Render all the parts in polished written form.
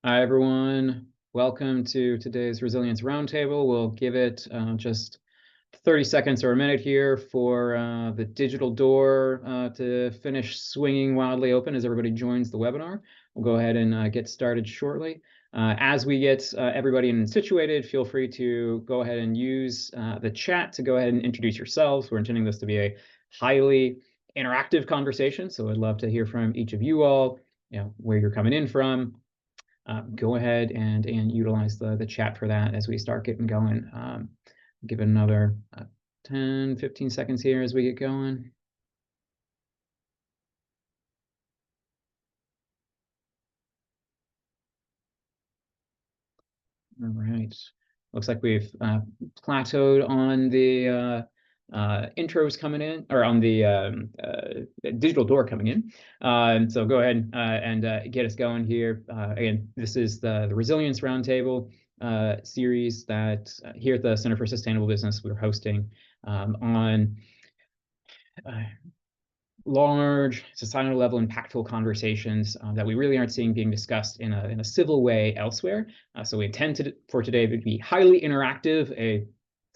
Hi, everyone. Welcome to today's Resilience Roundtable. We'll give it just 30 seconds or a minute here for the digital door to finish swinging wildly open as everybody joins the webinar. We'll go ahead and get started shortly. As we get everybody in situated, feel free to go ahead and use the chat to go ahead and introduce yourselves. We're intending this to be a highly interactive conversation, so I'd love to hear from each of you all, where you're coming in from. Go ahead and utilize the chat for that as we start getting going. Give it another 10, 15 seconds here as we get going. All right. Looks like we've plateaued on the intros coming in, or on the digital door coming in. So go ahead and get us going here. Again, this is the Resilience Roundtable series that here at the Center for Sustainable Business we're hosting on large societal level impactful conversations that we really aren't seeing being discussed in a civil way elsewhere. So we intend for today to be highly interactive,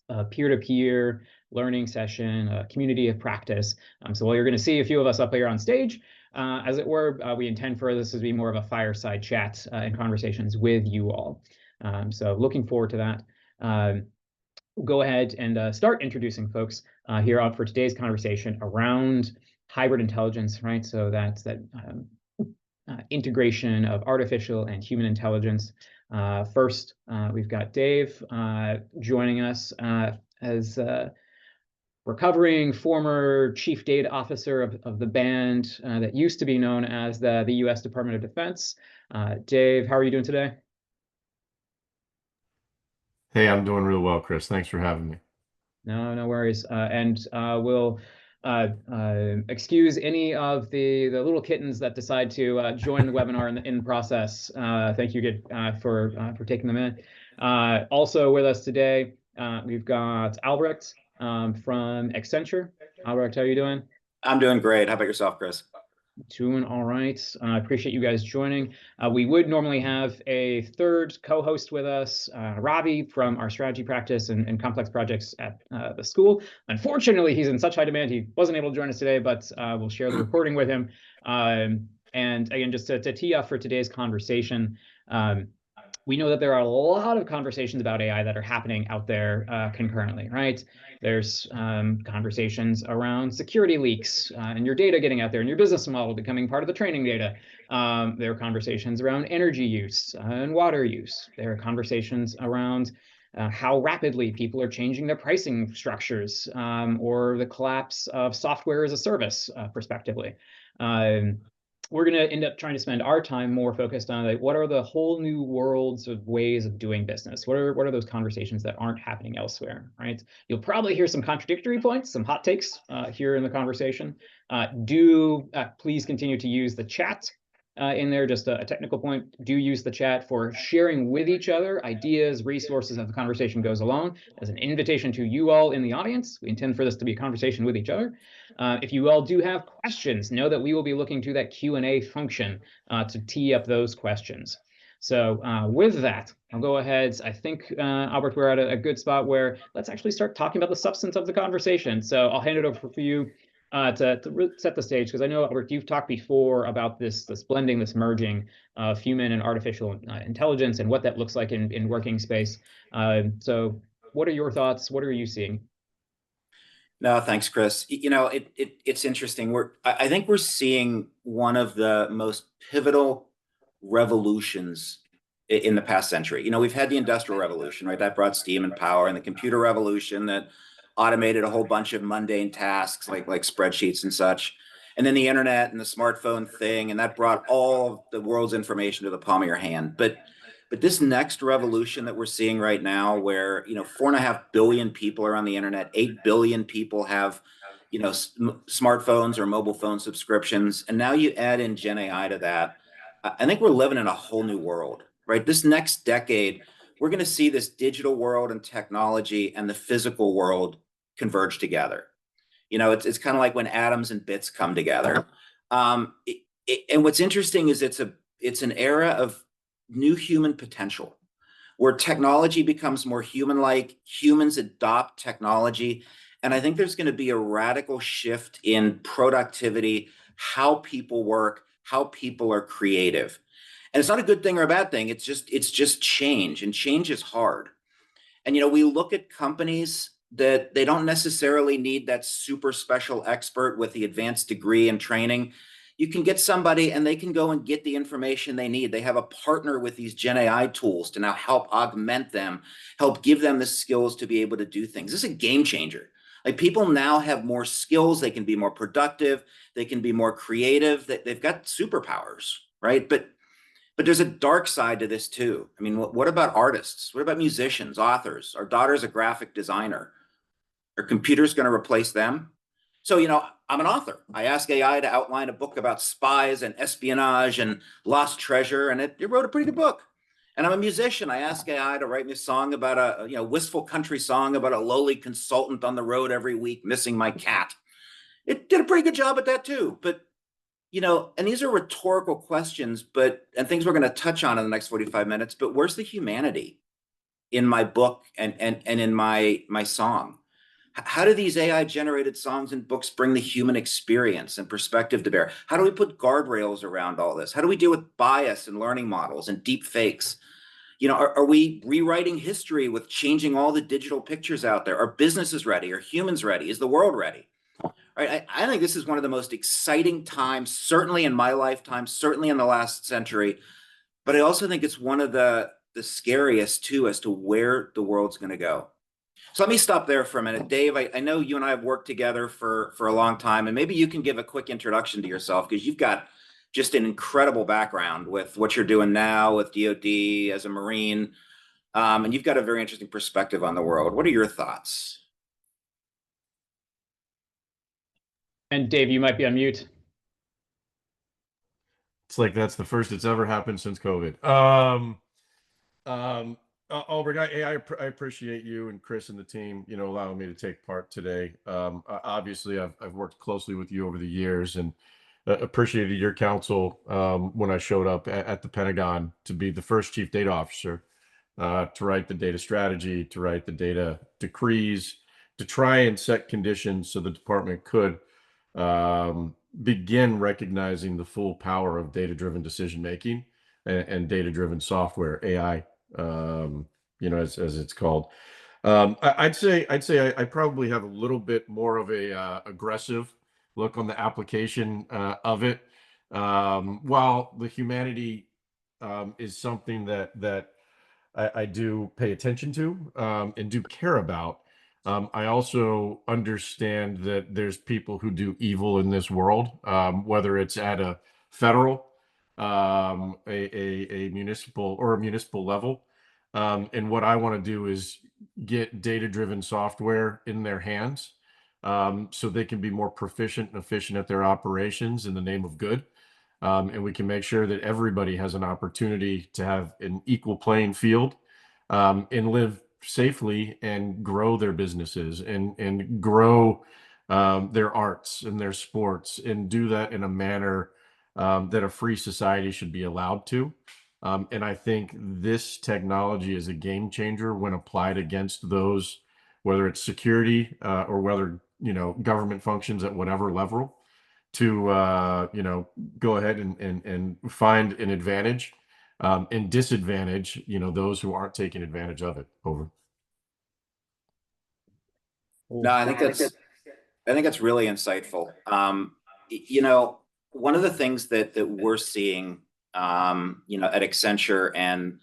a peer-to-peer learning session, a community of practice. So while you're going to see a few of us up here on stage, as it were, we intend for this to be more of a fireside chat and conversations with you all. So looking forward to that. Go ahead and start introducing folks here on for today's conversation around hybrid intelligence, right? So that's that integration of artificial and human intelligence. First, we've got Dave joining us as recovering former chief data officer of the band that used to be known as the U.S. Department of Defense. Dave, how are you doing today? Hey, I'm doing real well, Chris. Thanks for having me. No worries. And we'll excuse any of the little kittens that decide to join the webinar in the process. Thank you for taking them in. Also with us today, we've got Albrecht from Accenture. Albrecht, how are you doing? I'm doing great. How about yourself, Chris? Doing all right. I appreciate you guys joining. We would normally have a third co-host with us, Robbie from our strategy practice and complex projects at the school. Unfortunately, he's in such high demand, he wasn't able to join us today, but we'll share the recording with him. And again, just to tee up for today's conversation, we know that there are a lot of conversations about AI that are happening out there concurrently, right? There's conversations around security leaks and your data getting out there and your business model becoming part of the training data. There are conversations around energy use and water use. There are conversations around how rapidly people are changing their pricing structures or the collapse of software as a service, prospectively. We're going to end up trying to spend our time more focused on like, what are the whole new worlds of ways of doing business? What are those conversations that aren't happening elsewhere, right? You'll probably hear some contradictory points, some hot takes here in the conversation. Please continue to use the chat in there. Just a technical point, do use the chat for sharing with each other ideas, resources as the conversation goes along. As an invitation to you all in the audience, we intend for this to be a conversation with each other. If you all do have questions, know that we will be looking to that Q&A function to tee up those questions. So with that, I'll go ahead. I think, Albert, we're at a good spot where let's actually start talking about the substance of the conversation. So I'll hand it over for you to set the stage, because I know, Albert, you've talked before about this blending, this merging of human and artificial intelligence and what that looks like in working space. So what are your thoughts? What are you seeing? No, thanks, Chris. It's interesting. I think we're seeing one of the most pivotal revolutions in the past century. We've had the Industrial Revolution, right? That brought steam and power, and the computer revolution that automated a whole bunch of mundane tasks like spreadsheets and such. And then the internet and the smartphone thing, and that brought all of the world's information to the palm of your hand. But this next revolution that we're seeing right now, where 4.5 billion people are on the internet, 8 billion people have smartphones or mobile phone subscriptions, and now you add in Gen AI to that. I think we're living in a whole new world, right? This next decade, we're going to see this digital world and technology and the physical world converge together. It's kind of like when atoms and bits come together. And what's interesting is it's an era of new human potential, where technology becomes more human-like, humans adopt technology. And I think there's going to be a radical shift in productivity, how people work, how people are creative. And it's not a good thing or a bad thing. It's just change, and change is hard. And we look at companies that they don't necessarily need that super special expert with the advanced degree and training. You can get somebody and they can go and get the information they need. They have a partner with these Gen AI tools to now help augment them, help give them the skills to be able to do things. This is a game changer. Like, people now have more skills, they can be more productive, they can be more creative, they've got superpowers, right? But there's a dark side to this too. I mean, what about artists? What about musicians, authors? Our daughter's a graphic designer. Are computers going to replace them? So, I'm an author. I ask AI to outline a book about spies and espionage and lost treasure, and it wrote a pretty good book. And I'm a musician. I ask AI to write me a song about a wistful country song about a lowly consultant on the road every week missing my cat. It did a pretty good job at that too. But and these are rhetorical questions, and things we're going to touch on in the next 45 minutes, but where's the humanity in my book and in my song? How do these AI generated songs and books bring the human experience and perspective to bear? How do we put guardrails around all this? How do we deal with bias and learning models and deep fakes? Are we rewriting history with changing all the digital pictures out there? Are businesses ready? Are humans ready? Is the world ready? Right. I think this is one of the most exciting times, certainly in my lifetime, certainly in the last century. But I also think it's one of the scariest too, as to where the world's going to go. So let me stop there for a minute. Dave, I know you and I have worked together for a long time, and maybe you can give a quick introduction to yourself, because you've got just an incredible background with what you're doing now with DoD as a Marine, and you've got a very interesting perspective on the world. What are your thoughts? And Dave, you might be on mute. It's like that's the first it's ever happened since COVID. Albert, I appreciate you and Chris and the team, allowing me to take part today. Obviously, I've worked closely with you over the years, and appreciated your counsel when I showed up at the Pentagon to be the first chief data officer, to write the data strategy, to write the data decrees, to try and set conditions so the department could begin recognizing the full power of data-driven decision making and data-driven software, AI, as it's called. I'd say I probably have a little bit more of a aggressive look on the application of it. While the humanity is something that I do pay attention to and do care about. I also understand that there's people who do evil in this world, whether it's at a federal, a municipal, or a municipal level. And what I want to do is get data-driven software in their hands, so they can be more proficient and efficient at their operations in the name of good. And we can make sure that everybody has an opportunity to have an equal playing field, and live safely and grow their businesses and grow their arts and their sports, and do that in a manner that a free society should be allowed to. And I think this technology is a game changer when applied against those, whether it's security or whether government functions at whatever level, to go ahead and find an advantage, and disadvantage those who aren't taking advantage of it. Over. No, I think that's really insightful. One of the things that we're seeing, at Accenture and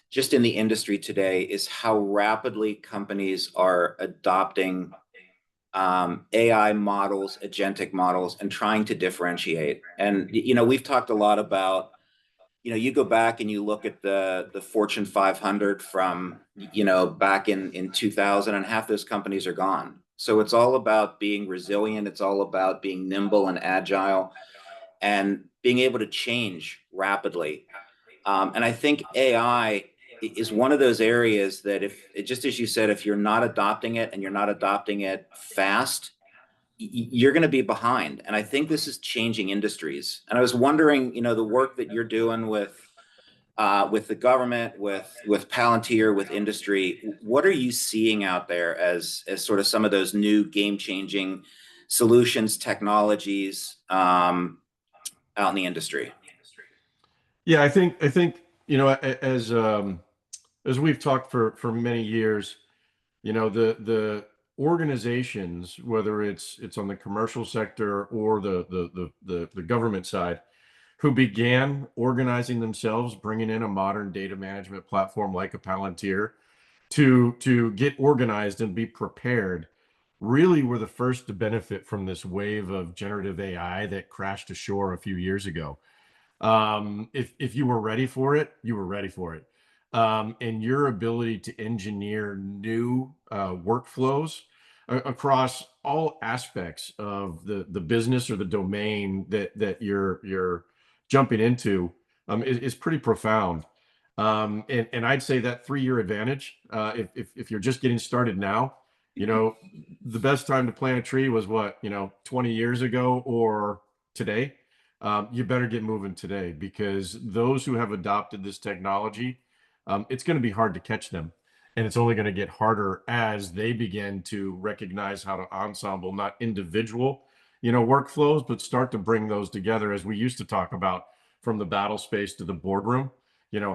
just in the industry today, is how rapidly companies are adopting AI models, agentic models, and trying to differentiate. And we've talked a lot about, you go back and you look at the Fortune 500 from back in 2000, and half those companies are gone. So it's all about being resilient. It's all about being nimble and agile and being able to change rapidly. And I think AI is one of those areas that, just as you said, if you're not adopting it and you're not adopting it fast, you're going to be behind. And I think this is changing industries. And I was wondering, the work that you're doing with with the government, with Palantir, with industry. What are you seeing out there as sort of some of those new game-changing solutions, technologies out in the industry? Yeah, I think as we've talked for many years, the organizations, whether it's on the commercial sector or the government side, who began organizing themselves, bringing in a modern data management platform like a Palantir to get organized and be prepared, really were the first to benefit from this wave of generative AI that crashed ashore a few years ago. If you were ready for it, you were ready for it. And your ability to engineer new workflows across all aspects of the business or the domain that you're jumping into is pretty profound. And I'd say that 3-year advantage, if you're just getting started now, the best time to plant a tree was what, 20 years ago or today. You better get moving today, because those who have adopted this technology, it's going to be hard to catch them. And it's only going to get harder as they begin to recognize how to ensemble, not individual, workflows, but start to bring those together, as we used to talk about, from the battle space to the boardroom,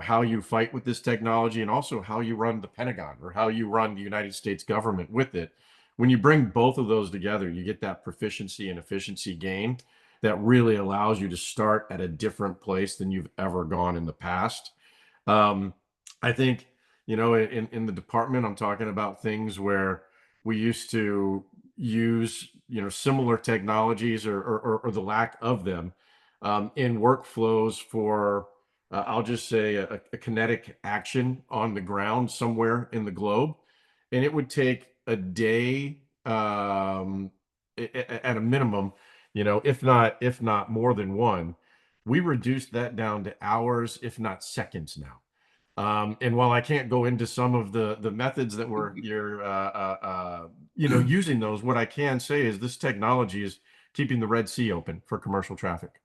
how you fight with this technology, and also how you run the Pentagon or how you run the United States government with it. When you bring both of those together, you get that proficiency and efficiency gain that really allows you to start at a different place than you've ever gone in the past. I think, in the department, I'm talking about things where we used to use, similar technologies or the lack of them in workflows for, I'll just say, a kinetic action on the ground somewhere in the globe. And it would take a day at a minimum, if not more than one. We reduced that down to hours, if not seconds now. And while I can't go into some of the methods that you're using those, what I can say is this technology is keeping the Red Sea open for commercial traffic.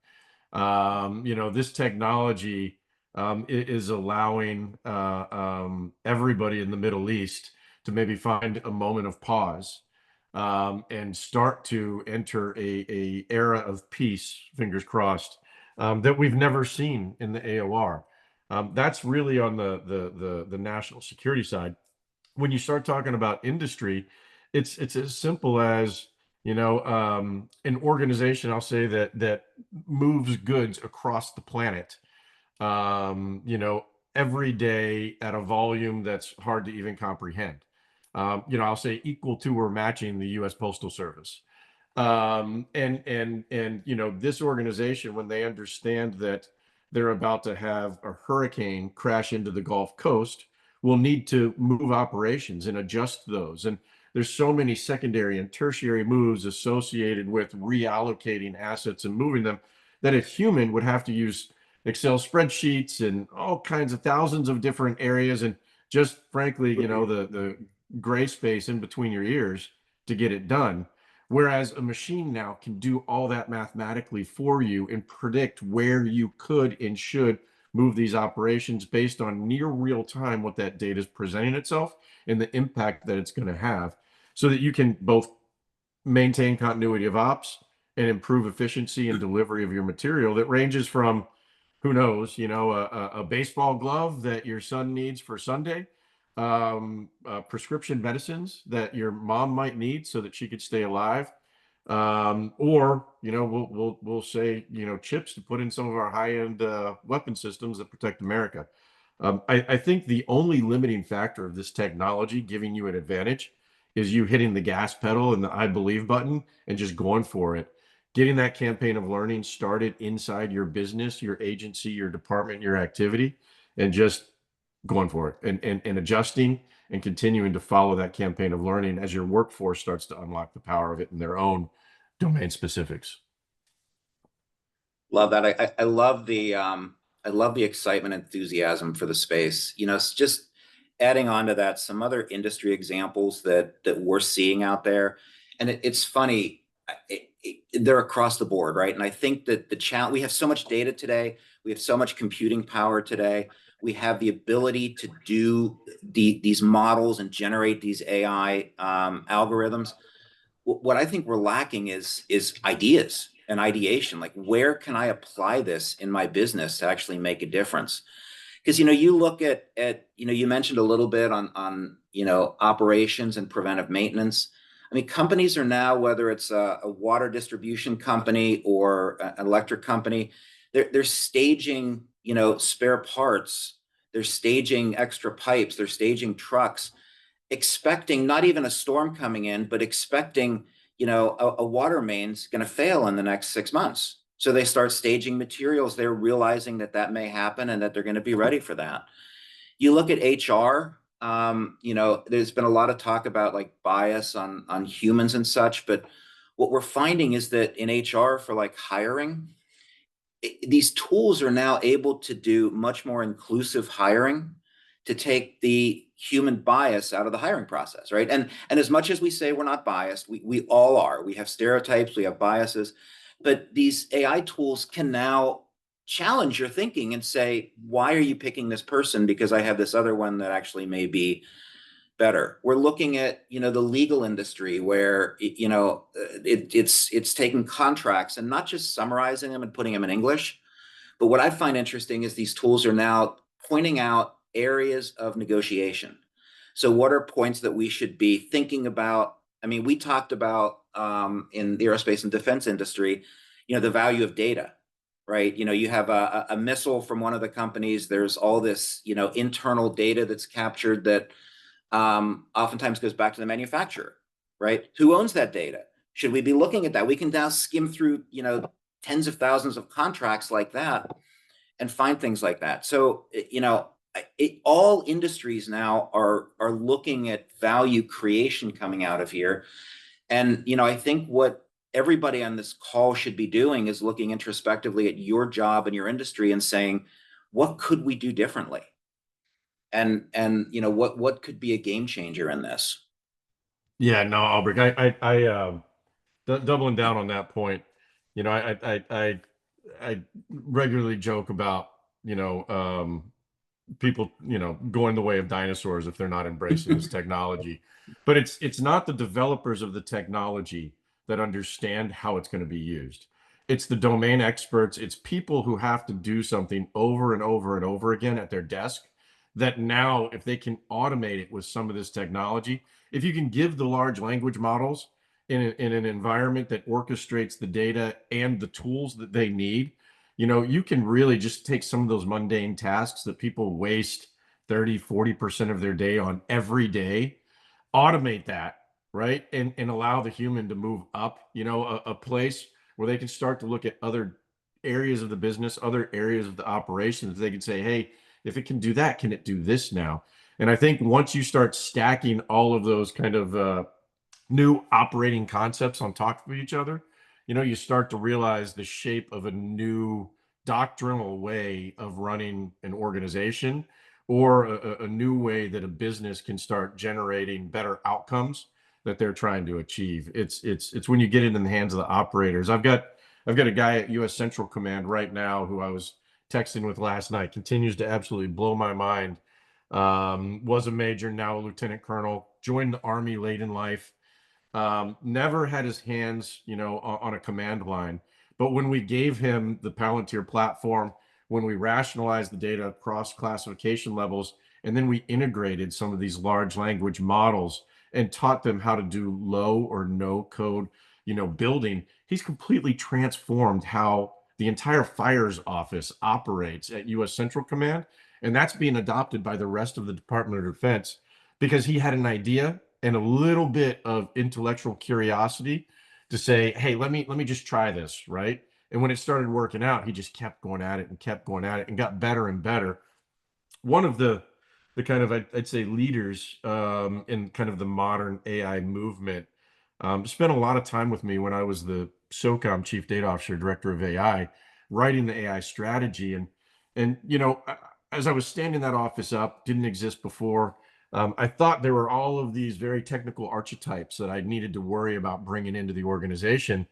This technology is allowing everybody in the Middle East to maybe find a moment of pause and start to enter a era of peace, fingers crossed, that we've never seen in the AOR. That's really on the national security side. When you start talking about industry, it's as simple as, an organization, I'll say, that moves goods across the planet, every day at a volume that's hard to even comprehend. I'll say equal to or matching the U.S. Postal Service. And this organization, when they understand that they're about to have a hurricane crash into the Gulf Coast, will need to move operations and adjust those. And there's so many secondary and tertiary moves associated with reallocating assets and moving them that a human would have to use Excel spreadsheets and all kinds of thousands of different areas, and just frankly, the gray space in between your ears to get it done. Whereas a machine now can do all that mathematically for you and predict where you could and should move these operations based on near real time what that data is presenting itself and the impact that it's going to have, so that you can both maintain continuity of ops and improve efficiency and delivery of your material that ranges from, who knows, a baseball glove that your son needs for Sunday, prescription medicines that your mom might need so that she could stay alive, or we'll say chips to put in some of our high-end weapon systems that protect America. I think the only limiting factor of this technology giving you an advantage is you hitting the gas pedal and the I believe button and just going for it. Getting that campaign of learning started inside your business, your agency, your department, your activity, and just going for it and adjusting and continuing to follow that campaign of learning as your workforce starts to unlock the power of it in their own domain specifics. Love that. I love the excitement, enthusiasm for the space. It's just adding on to that, some other industry examples that we're seeing out there. And it's funny, they're across the board, right? And I think that the challenge, we have so much data today, we have so much computing power today, we have the ability to do these models and generate these AI algorithms. What I think we're lacking is ideas and ideation. Like, where can I apply this in my business to actually make a difference? Because you look at you mentioned a little bit on operations and preventive maintenance. I mean, companies are now, whether it's a water distribution company or an electric company, they're staging spare parts, they're staging extra pipes, they're staging trucks, expecting not even a storm coming in, but expecting a water main's going to fail in the next 6 months. So they start staging materials. They're realizing that may happen and that they're going to be ready for that. You look at HR, there's been a lot of talk about like bias on humans and such, but what we're finding is that in HR for like hiring, these tools are now able to do much more inclusive hiring, to take the human bias out of the hiring process, right? And as much as we say we're not biased, we all are. We have stereotypes, we have biases, but these AI tools can now challenge your thinking and say, why are you picking this person? Because I have this other one that actually may be better. We're looking at the legal industry where it's taking contracts and not just summarizing them and putting them in English. But what I find interesting is these tools are now pointing out areas of negotiation. So what are points that we should be thinking about? I mean, we talked about in the aerospace and defense industry, the value of data, right? You have a missile from one of the companies. There's all this internal data that's captured that oftentimes goes back to the manufacturer, right? Who owns that data? Should we be looking at that? We can now skim through tens of thousands of contracts like that and find things like that. So all industries now are looking at value creation coming out of here. And I think what everybody on this call should be doing is looking introspectively at your job and your industry and saying, what could we do differently? And what could be a game changer in this? Yeah, no, Albrecht, doubling down on that point, I regularly joke about, people, going the way of dinosaurs if they're not embracing this technology. But it's not the developers of the technology that understand how it's going to be used. It's the domain experts. It's people who have to do something over and over and over again at their desk, that now, if they can automate it with some of this technology, if you can give the large language models in an environment that orchestrates the data and the tools that they need, you can really just take some of those mundane tasks that people waste 30-40% of their day on every day, automate that, right? And allow the human to move up, a place where they can start to look at other areas of the business, other areas of the operations. They can say, hey, if it can do that, can it do this now? And I think once you start stacking all of those kind of new operating concepts on top of each other, you start to realize the shape of a new doctrinal way of running an organization, or a new way that a business can start generating better outcomes that they're trying to achieve. It's when you get it in the hands of the operators. I've got a guy at U.S. Central Command right now who I was texting with last night, continues to absolutely blow my mind. Was a major, now a lieutenant colonel, joined the Army late in life. Never had his hands, on a command line. But when we gave him the Palantir platform, when we rationalized the data across classification levels, and then we integrated some of these large language models and taught them how to do low or no code, building, he's completely transformed how the entire fires office operates at U.S. Central Command. And that's being adopted by the rest of the Department of Defense, because he had an idea and a little bit of intellectual curiosity to say, hey, let me just try this, right? And when it started working out, he just kept going at it and kept going at it and got better and better. One of the kind of, I'd say, leaders in kind of the modern AI movement spent a lot of time with me when I was the SOCOM Chief Data Officer, Director of AI, writing the AI strategy. And as I was standing that office up, didn't exist before, I thought there were all of these very technical archetypes that I needed to worry about bringing into the organization.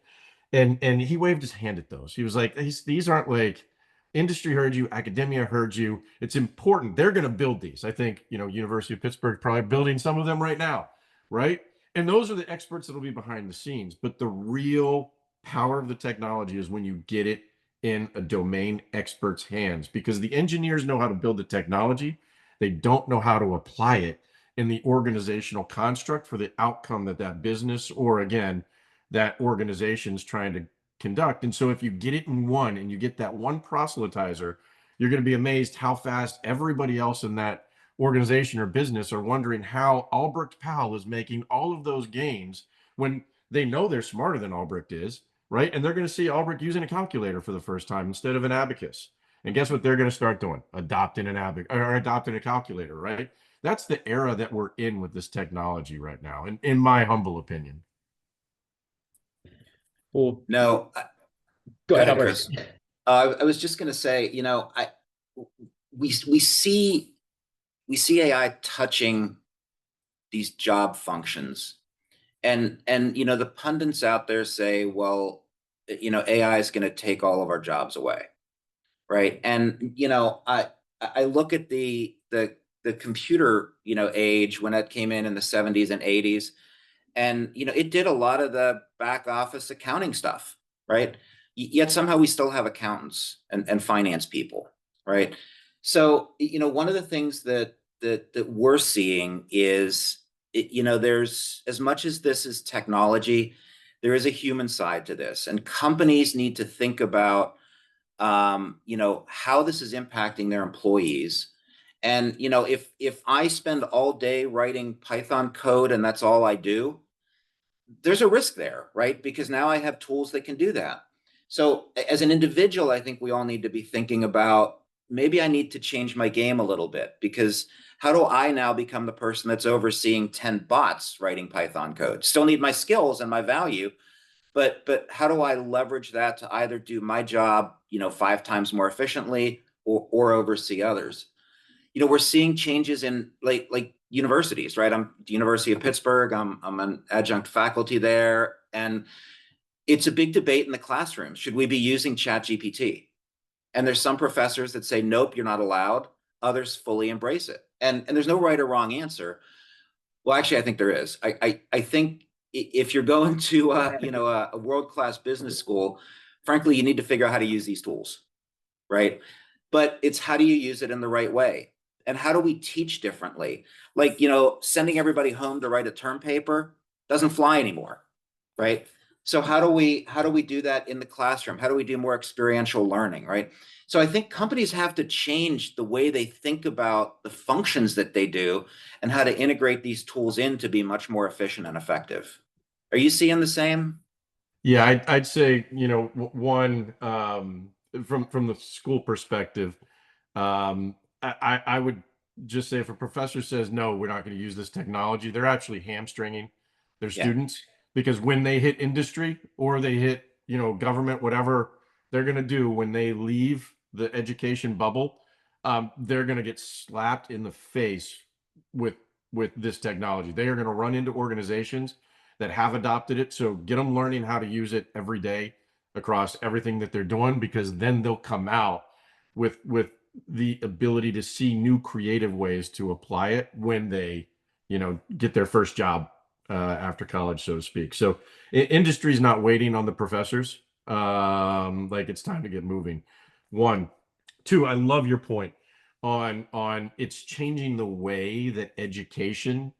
And he waved his hand at those. He was like, these aren't like industry heard you, academia heard you. It's important. They're going to build these. I think, University of Pittsburgh probably building some of them right now, right? And those are the experts that'll be behind the scenes. But the real power of the technology is when you get it in a domain expert's hands, because the engineers know how to build the technology. They don't know how to apply it in the organizational construct for the outcome that business, or again, that organization's trying to conduct. And so if you get it in one and you get that one proselytizer, you're going to be amazed how fast everybody else in that organization or business are wondering how Albrecht Powell is making all of those gains when they know they're smarter than Albrecht is, right? And they're going to see Albrecht using a calculator for the first time instead of an abacus. And guess what they're going to start doing? Adopting an abacus or adopting a calculator, right? That's the era that we're in with this technology right now, in my humble opinion. Well, No, go ahead, Albert. Chris. I was just going to say, we see AI touching these job functions, and the pundits out there say, well, AI is going to take all of our jobs away, right? And I look at the computer age when it came in the 70s and 80s, and it did a lot of the back office accounting stuff, right? Yet somehow we still have accountants and finance people, right? So one of the things that we're seeing is there's, as much as this is technology, there is a human side to this, and companies need to think about how this is impacting their employees. And if I spend all day writing Python code and that's all I do, there's a risk there, right? Because now I have tools that can do that. So as an individual, I think we all need to be thinking about, maybe I need to change my game a little bit, because how do I now become the person that's overseeing 10 bots writing Python code? Still need my skills and my value, but how do I leverage that to either do my job 5 times more efficiently, or oversee others? We're seeing changes in like universities, right? I'm at the University of Pittsburgh. I'm an adjunct faculty there, and it's a big debate in the classroom. Should we be using ChatGPT? And there's some professors that say, nope, you're not allowed. Others fully embrace it. And there's no right or wrong answer. Well, actually, I think there is. I think if you're going to a world-class business school, frankly, you need to figure out how to use these tools, right? But it's, how do you use it in the right way? And how do we teach differently? Like, sending everybody home to write a term paper doesn't fly anymore, right? So how do we do that in the classroom? How do we do more experiential learning, right? So I think companies have to change the way they think about the functions that they do, and how to integrate these tools in to be much more efficient and effective. Are you seeing the same? Yeah, I'd say, one, from the school perspective, I would just say, if a professor says, no, we're not going to use this technology, they're actually hamstringing their Yeah. students, because when they hit industry or they hit, government, whatever they're going to do when they leave the education bubble, they're going to get slapped in the face with this technology. They are going to run into organizations that have adopted it. So get them learning how to use it every day across everything that they're doing, because then they'll come out with the ability to see new creative ways to apply it when they, get their first job after college, so to speak. So industry's not waiting on the professors. Like, it's time to get moving. One, two, I love your point on it's changing the way that education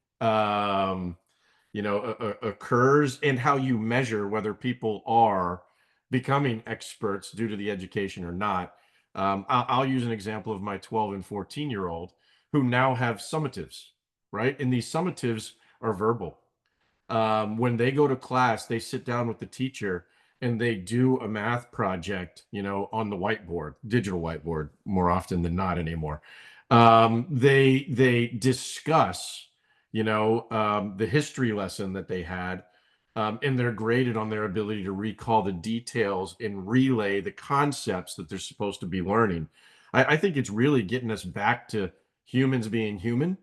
occurs, and how you measure whether people are becoming experts due to the education or not. I'll use an example of my 12 and 14-year-old who now have summatives, right? And these summatives are verbal. When they go to class, they sit down with the teacher and they do a math project, on the whiteboard, digital whiteboard, more often than not anymore. They discuss, the history lesson that they had, and they're graded on their ability to recall the details and relay the concepts that they're supposed to be learning. I think it's really getting us back to humans being human,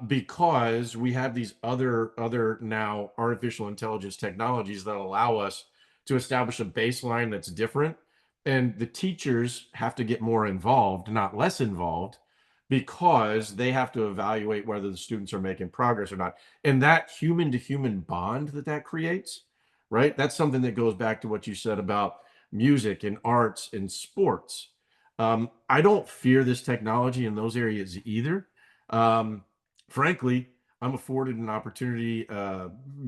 because we have these other now artificial intelligence technologies that allow us to establish a baseline that's different. And the teachers have to get more involved, not less involved, because they have to evaluate whether the students are making progress or not. And that human to human bond that creates, right? That's something that goes back to what you said about music and arts and sports. I don't fear this technology in those areas either. Frankly, I'm afforded an opportunity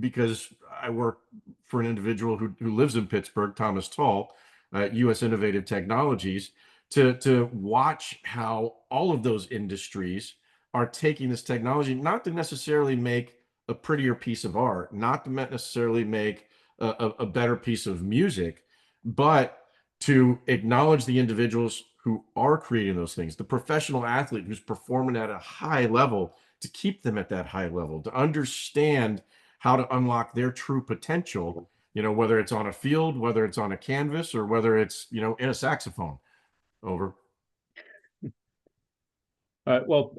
because I work for an individual who lives in Pittsburgh, Thomas Tall, U.S. Innovative Technologies, to watch how all of those industries are taking this technology, not to necessarily make a prettier piece of art, not to necessarily make a better piece of music, but to acknowledge the individuals who are creating those things, the professional athlete who's performing at a high level, to keep them at that high level, to understand how to unlock their true potential, whether it's on a field, whether it's on a canvas, or whether it's, in a saxophone. Over. Well,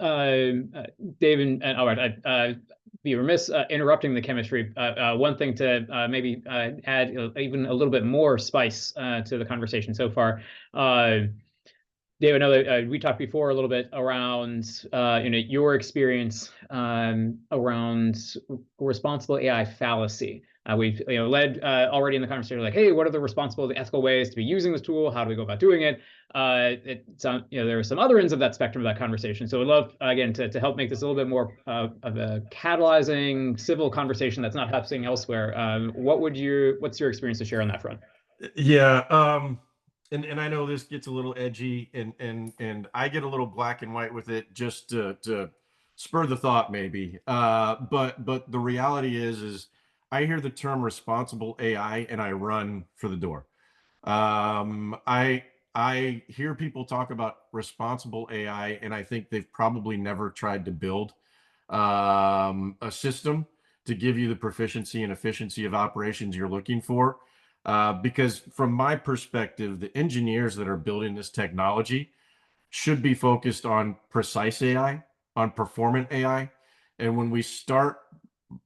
Dave and Albert, I'd be remiss interrupting the chemistry. One thing to maybe add even a little bit more spice to the conversation so far. Dave, I know that we talked before a little bit around your experience around responsible AI fallacy. We've led already in the conversation, like, hey, what are the responsible, the ethical ways to be using this tool? How do we go about doing it? There are some other ends of that spectrum of that conversation. So I'd love, again, to help make this a little bit more of a catalyzing civil conversation that's not happening elsewhere. What's your experience to share on that front? Yeah. And I know this gets a little edgy, and I get a little black and white with it, just to spur the thought, maybe. But the reality is I hear the term responsible AI and I run for the door. I hear people talk about responsible AI, and I think they've probably never tried to build a system to give you the proficiency and efficiency of operations you're looking for. Because from my perspective, the engineers that are building this technology should be focused on precise AI, on performant AI. And when we start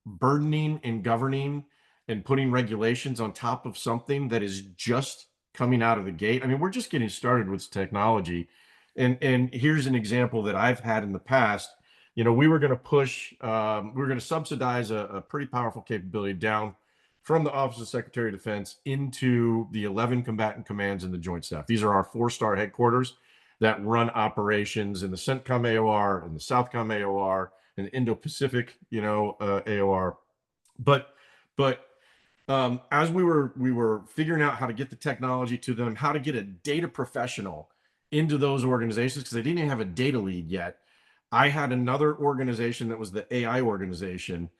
burdening and governing and putting regulations on top of something that is just coming out of the gate, I mean, we're just getting started with technology. And here's an example that I've had in the past. We were going to push, we were going to subsidize a pretty powerful capability down from the Office of Secretary of Defense into the 11 combatant commands in the Joint Staff. These are our 4-star headquarters that run operations in the CENTCOM AOR, and the SOUTHCOM AOR, and the Indo-Pacific, AOR. But as we were figuring out how to get the technology to them, how to get a data professional into those organizations, because they didn't even have a data lead yet. I had another organization that was the AI organization,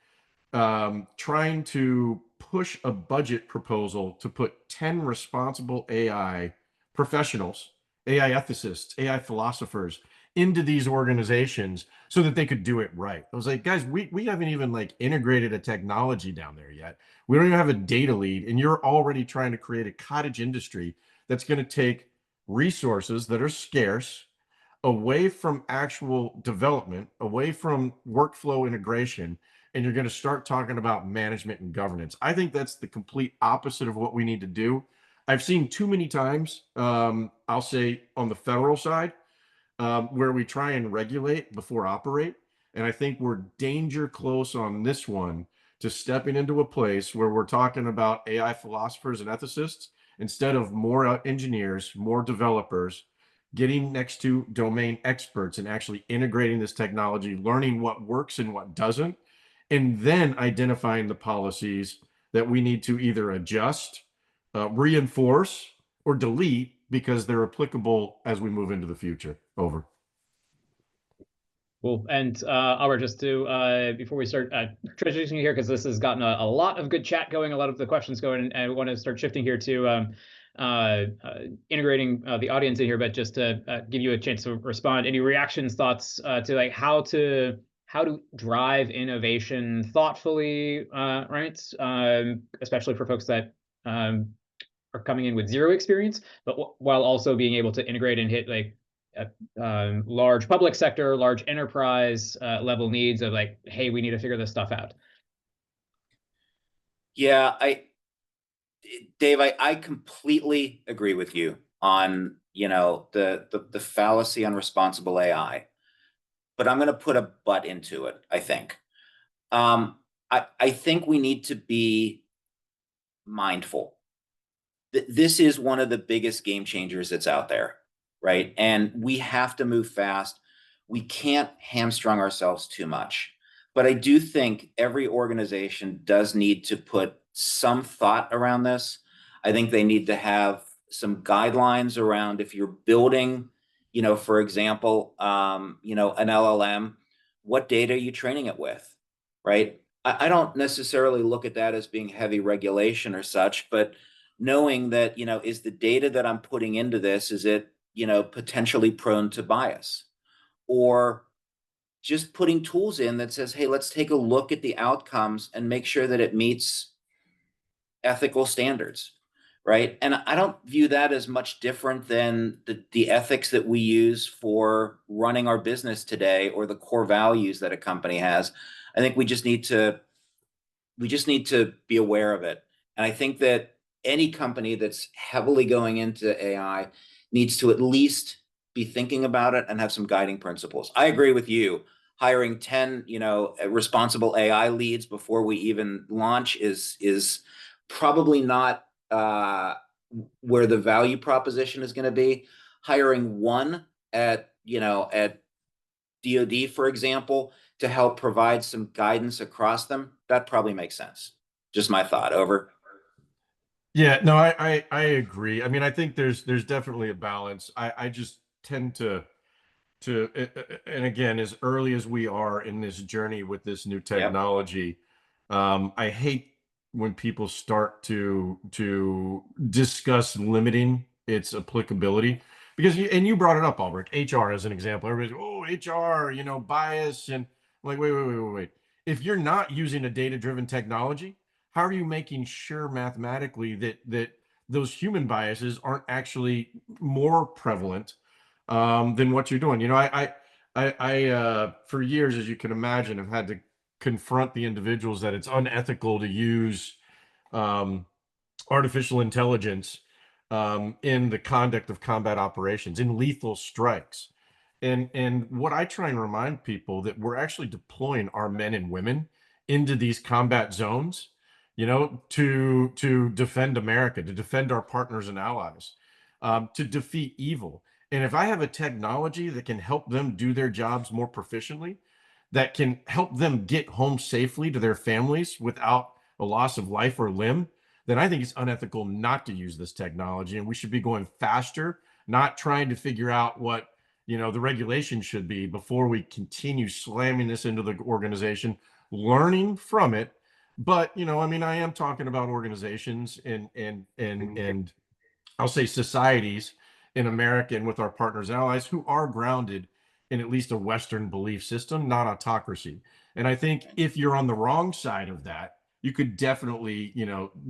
trying to push a budget proposal to put 10 responsible AI professionals, AI ethicists, AI philosophers into these organizations so that they could do it right. I was like, guys, we haven't even integrated a technology down there yet. We don't even have a data lead, and you're already trying to create a cottage industry that's going to take resources that are scarce away from actual development, away from workflow integration, and you're going to start talking about management and governance. I think that's the complete opposite of what we need to do. I've seen too many times, I'll say on the federal side, where we try and regulate before operate. And I think we're danger close on this one to stepping into a place where we're talking about AI philosophers and ethicists instead of more engineers, more developers, getting next to domain experts and actually integrating this technology, learning what works and what doesn't, and then identifying the policies that we need to either adjust, reinforce, or delete because they're applicable as we move into the future. Over. Cool. And Albert, just to before we start transitioning here, because this has gotten a lot of good chat going, a lot of the questions going, and I want to start shifting here to integrating the audience in here, but just to give you a chance to respond. Any reactions, thoughts to how to drive innovation thoughtfully, right? Especially for folks that are coming in with zero experience, but while also being able to integrate and hit large public sector, large enterprise level needs of hey, we need to figure this stuff out. Yeah, Dave, I completely agree with you on, the fallacy on responsible AI, but I'm going to put a but into it, I think. I think we need to be mindful. This is one of the biggest game changers that's out there, right? And we have to move fast. We can't hamstrung ourselves too much. But I do think every organization does need to put some thought around this. I think they need to have some guidelines around if you're building, for example, an LLM, what data are you training it with, right? I don't necessarily look at that as being heavy regulation or such, but knowing that, is the data that I'm putting into this, is it, potentially prone to bias? Or just putting tools in that says, hey, let's take a look at the outcomes and make sure that it meets ethical standards, right? And I don't view that as much different than the ethics that we use for running our business today, or the core values that a company has. I think we just need to be aware of it. And I think that any company that's heavily going into AI needs to at least be thinking about it and have some guiding principles. I agree with you. Hiring 10, responsible AI leads before we even launch is probably not where the value proposition is going to be. Hiring one at DoD, for example, to help provide some guidance across them, that probably makes sense. Just my thought. Over. Yeah, no, I agree. I mean, I think there's definitely a balance. I just tend and again, as early as we are in this journey with this new Yep. technology, I hate when people start to discuss limiting its applicability, because and you brought it up, Albrecht, HR as an example. Everybody's, oh, HR, bias, and I'm like, wait. If you're not using a data-driven technology, how are you making sure mathematically that those human biases aren't actually more prevalent than what you're doing? I for years, as you can imagine, have had to confront the individuals that it's unethical to use artificial intelligence in the conduct of combat operations, in lethal strikes. And what I try and remind people, that we're actually deploying our men and women into these combat zones, to defend America, to defend our partners and allies, to defeat evil. And if I have a technology that can help them do their jobs more proficiently, that can help them get home safely to their families without a loss of life or limb, then I think it's unethical not to use this technology. And we should be going faster, not trying to figure out what the regulation should be before we continue slamming this into the organization, learning from it. But I mean, I am talking about organizations and I'll say societies in America and with our partners and allies who are grounded in at least a Western belief system, not autocracy. And I think if you're on the wrong side of that, you could definitely,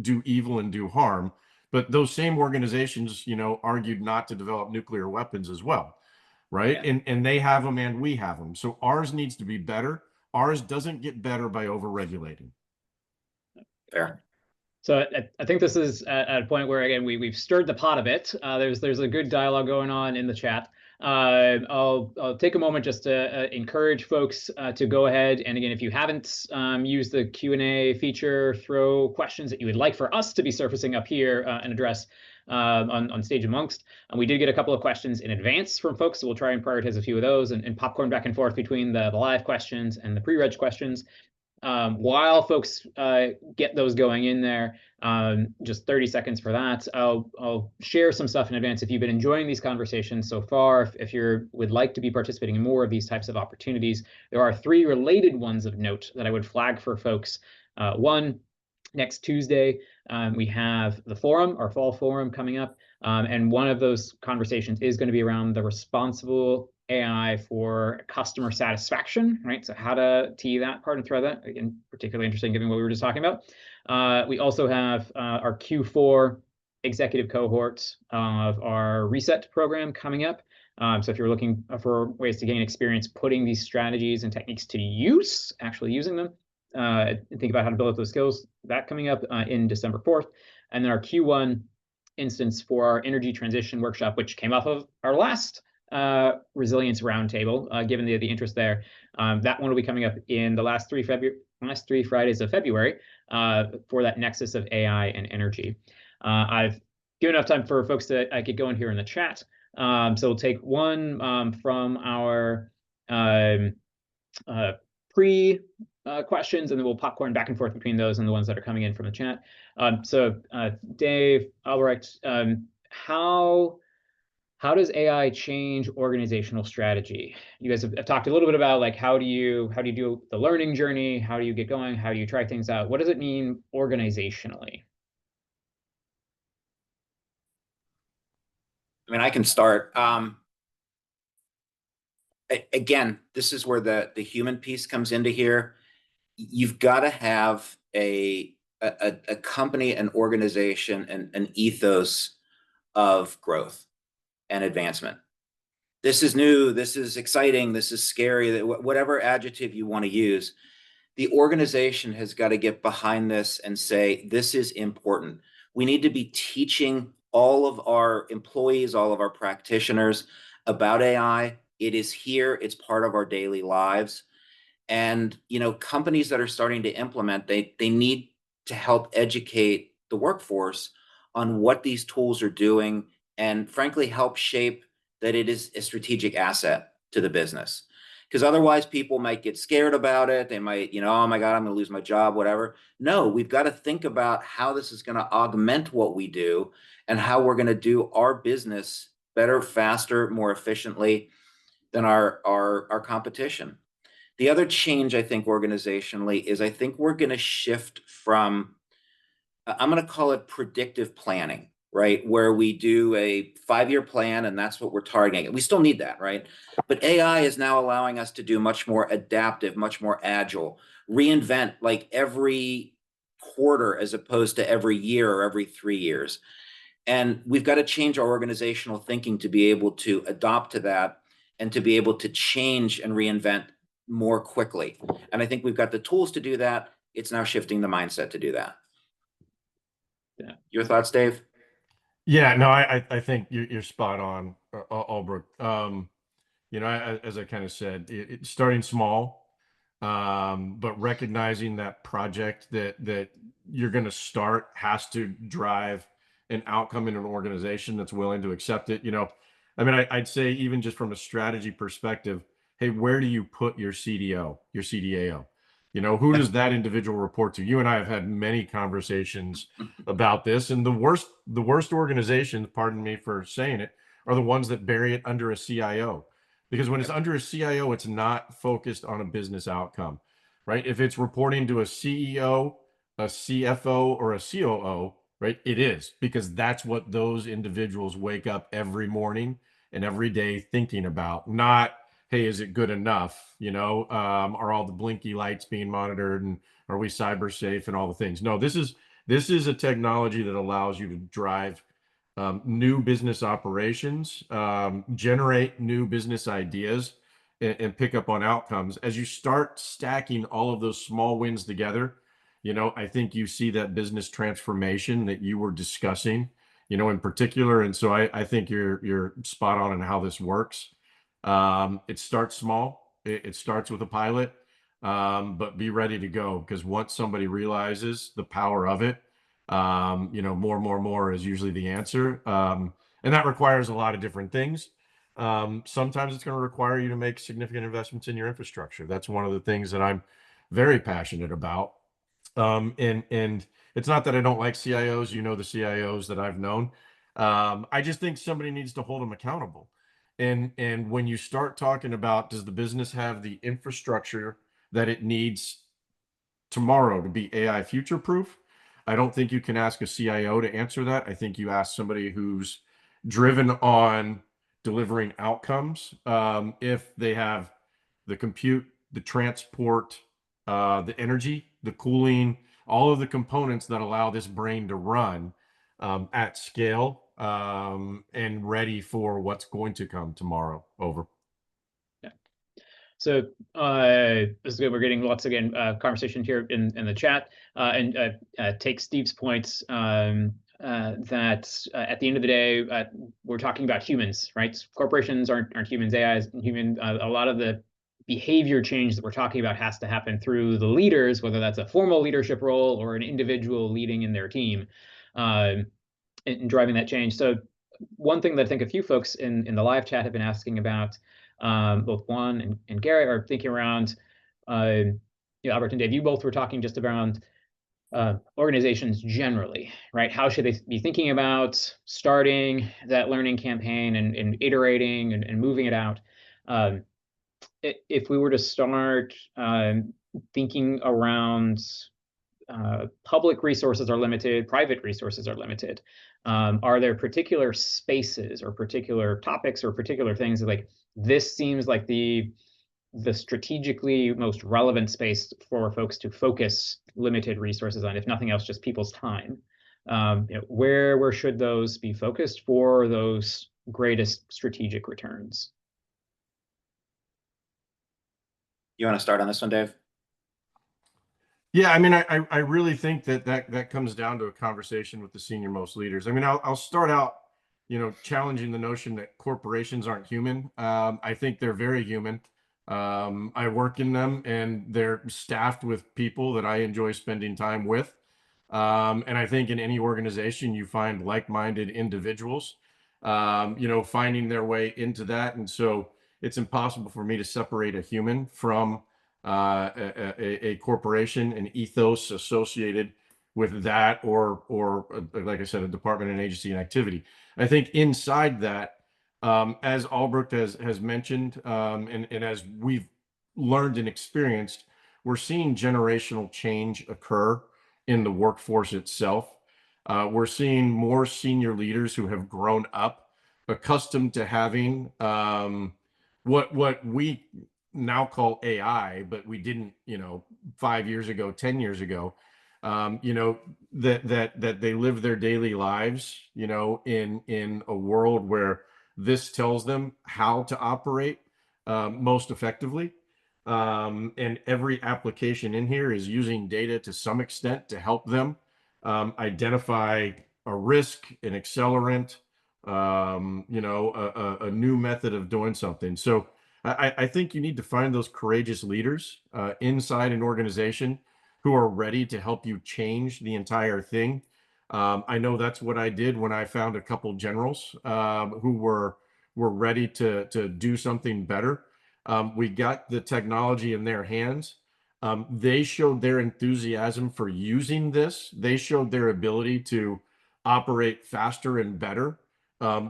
do evil and do harm. But those same organizations, argued not to develop nuclear weapons as well, right? Yeah. And they have them and we have them. So ours needs to be better. Ours doesn't get better by over-regulating. Fair. So I think this is at a point where, again, we've stirred the pot a bit. There's a good dialogue going on in the chat. I'll take a moment just to encourage folks to go ahead, and again, if you haven't used the Q&A feature, throw questions that you would like for us to be surfacing up here and address on stage amongst. And we did get a couple of questions in advance from folks, so we'll try and prioritize a few of those and popcorn back and forth between the live questions and the pre-reg questions. While folks get those going in there, just 30 seconds for that. I'll share some stuff in advance. If you've been enjoying these conversations so far, if you would like to be participating in more of these types of opportunities, there are 3 related ones of note that I would flag for folks. One, next Tuesday, we have the forum, our fall forum coming up. And one of those conversations is going to be around the responsible AI for customer satisfaction, right? So how to tee that part and thread that. Again, particularly interesting given what we were just talking about. We also have our Q4 executive cohort of our reset program coming up. So if you're looking for ways to gain experience putting these strategies and techniques to use, actually using them, think about how to build up those skills, that coming up in December 4th. and then our Q1 instance for our energy transition workshop, which came off of our last resilience roundtable, given the interest there. That one will be coming up in the last three Fridays of February for that nexus of AI and energy. I've given enough time for folks to get going here in the chat. So we'll take one from our pre questions, and then we'll popcorn back and forth between those and the ones that are coming in from the chat. So Dave, Albrecht, how does AI change organizational strategy? You guys have talked a little bit about like how do you do the learning journey? How do you get going? How do you try things out? What does it mean organizationally? I mean, I can start. Again, this is where the human piece comes into here. You've got to have a company, an organization, and an ethos of growth and advancement. This is new, this is exciting, this is scary, whatever adjective you want to use. The organization has got to get behind this and say, this is important. We need to be teaching all of our employees, all of our practitioners about AI. It is here, it's part of our daily lives. And companies that are starting to implement, they need to help educate the workforce on what these tools are doing, and frankly help shape that it is a strategic asset to the business. Because otherwise people might get scared about it. They might, oh my God, I'm going to lose my job, whatever. No, we've got to think about how this is going to augment what we do and how we're going to do our business better, faster, more efficiently than our competition. The other change, I think, organizationally is I think we're going to shift from, I'm going to call it predictive planning, right? Where we do a 5-year plan and that's what we're targeting. We still need that, right? But AI is now allowing us to do much more adaptive, much more agile, reinvent like every quarter as opposed to every year or every 3 years. And we've got to change our organizational thinking to be able to adopt to that and to be able to change and reinvent more quickly. And I think we've got the tools to do that. It's now shifting the mindset to do that. Yeah. Your thoughts, Dave? Yeah, no, I think you're spot on, Albrecht. As I kind of said, it's starting small, but recognizing that project that you're going to start has to drive an outcome in an organization that's willing to accept it. I mean, I'd say even just from a strategy perspective, hey, where do you put your CDO, your CDAO? Who does that individual report to? You and I have had many conversations about this, and the worst organizations, pardon me for saying it, are the ones that bury it under a CIO. Because when it's under a CIO, it's not focused on a business outcome, right? If it's reporting to a CEO, a CFO, or a COO, right, it is, because that's what those individuals wake up every morning and every day thinking about. Not, hey, is it good enough? Are all the blinky lights being monitored, and are we cyber safe and all the things? No, this is a technology that allows you to drive new business operations, generate new business ideas, and pick up on outcomes. As you start stacking all of those small wins together, I think you see that business transformation that you were discussing, in particular. And so I think you're spot on in how this works. It starts small. It starts with a pilot, but be ready to go, because once somebody realizes the power of it, more is usually the answer. And that requires a lot of different things. Sometimes it's going to require you to make significant investments in your infrastructure. That's one of the things that I'm very passionate about. And it's not that I don't like CIOs, the CIOs that I've known. I just think somebody needs to hold them accountable. And when you start talking about, does the business have the infrastructure that it needs tomorrow to be AI future proof? I don't think you can ask a CIO to answer that. I think you ask somebody who's driven on delivering outcomes. If they have the compute, the transport, the energy, the cooling, all of the components that allow this brain to run at scale, and ready for what's going to come tomorrow. Over. Yeah. So this is good. We're getting lots again conversation here in the chat, and take Steve's points that at the end of the day, we're talking about humans, right? Corporations aren't humans. AI is human. A lot of the behavior change that we're talking about has to happen through the leaders, whether that's a formal leadership role or an individual leading in their team, in driving that change. So one thing that I think a few folks in the live chat have been asking about, both Juan and Gary are thinking around, Albert and Dave, you both were talking just around organizations generally, right? How should they be thinking about starting that learning campaign and iterating and moving it out? If we were to start thinking around public resources are limited, private resources are limited. Are there particular spaces or particular topics or particular things that, like, this seems like the strategically most relevant space for folks to focus limited resources on, if nothing else, just people's time? Where should those be focused for those greatest strategic returns? You want to start on this one, Dave? Yeah, I mean, I really think that comes down to a conversation with the senior most leaders. I mean, I'll start out, challenging the notion that corporations aren't human. I think they're very human. I work in them, and they're staffed with people that I enjoy spending time with. And I think in any organization, you find like-minded individuals, finding their way into that. And so it's impossible for me to separate a human from a corporation, an ethos associated with that, or like I said, a department, an agency, an activity. I think inside that, as Albrecht has mentioned, and as we've learned and experienced, we're seeing generational change occur in the workforce itself. We're seeing more senior leaders who have grown up accustomed to having what we now call AI, but we didn't, 5 years ago, 10 years ago, that they live their daily lives, in a world where this tells them how to operate most effectively. And every application in here is using data to some extent to help them identify a risk, an accelerant, a new method of doing something. So I think you need to find those courageous leaders inside an organization who are ready to help you change the entire thing. I know that's what I did when I found a couple generals who were ready to do something better. We got the technology in their hands. They showed their enthusiasm for using this. They showed their ability to operate faster and better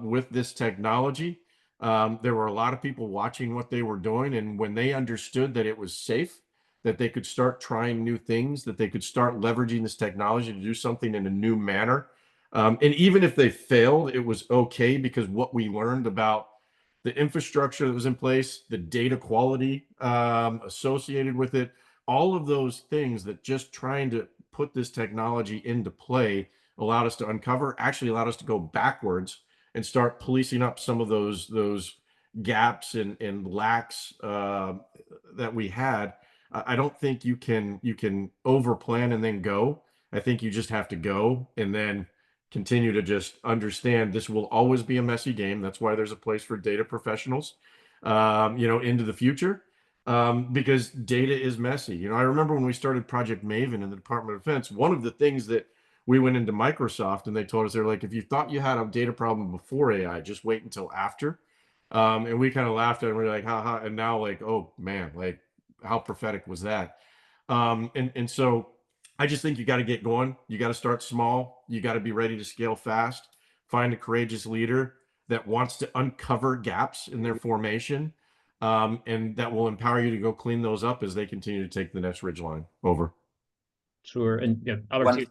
with this technology. There were a lot of people watching what they were doing, and when they understood that it was safe, that they could start trying new things, that they could start leveraging this technology to do something in a new manner. And even if they failed, it was okay, because what we learned about the infrastructure that was in place, the data quality associated with it, all of those things that just trying to put this technology into play allowed us to uncover, actually allowed us to go backwards and start policing up some of those gaps and lacks that we had. I don't think you can over plan and then go. I think you just have to go and then continue to just understand this will always be a messy game. That's why there's a place for data professionals, into the future, because data is messy. I remember when we started Project Maven in the Department of Defense, one of the things that we went into Microsoft and they told us, they're like, if you thought you had a data problem before AI, just wait until after. And we kind of laughed at it, and we're like, ha. And now, like, oh man, like, how prophetic was that? And so I just think you got to get going. You got to start small. You got to be ready to scale fast. Find a courageous leader that wants to uncover gaps in their formation, and that will empower you to go clean those up as they continue to take the next ridgeline. Over. Sure. And Albert,